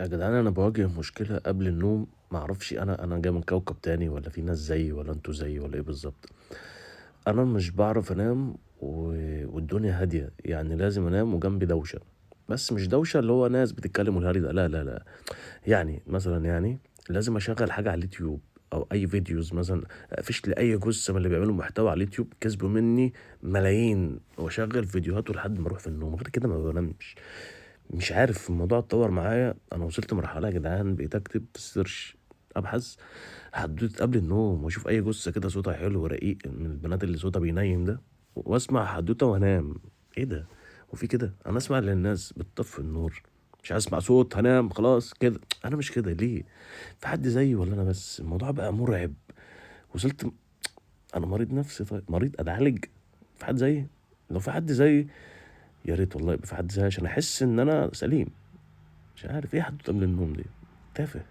يا جدعان أنا باواجه مشكلة قبل النوم ما أعرفش أنا جاي من كوكب تاني والّا في ناس زيي والّا أنتم زيي والّا إيه بالضبط. أنا مش باعرف أنام والدنيا هادية، يعني لازم أنام وجنبي دوشة، بس مش دوشة اللي هو ناس بتتكلم والهري ده لا، لا، لأ، يعني مثلًا لازم أشغّل حاجة على اليوتيوب أو أي فيديوز مثلًا أقفش لي أي جثة من اللي بيعملوا محتوى على اليوتيوب كسبوا مني ملايين وأشغّل فيديوهاته لحد ما أروح في النوم، غير كده ما بانامش. مش عارف الموضوع اتطور معايا، أنا وصلت لمرحلة يا جدعان بقيت أكتب search أبحث حدوتة قبل النوم، وأشوف أي جثة كده صوتها حلو ورقيق من البنات اللي صوتها بينيم ده، وأسمع حدوتة وأنام. إيه ده؟ هو في كده؟ أنا أسمع للناس بتطفي النور، مش عايز أسمع صوت هانام خلاص كده، أنا مش كده ليه؟ في حد زيي والّا أنا بس؟ الموضوع بقى مرعب، وصلت أنا مريض نفسي طيب، مريض أتعالج؟ في حد زيي؟ لو في حد زيي يا ريت والله يبقى في حد زيي عشان أحس إن أنا سليم. مش عارف إيه حدوتة قبل النوم دي؟ تافه.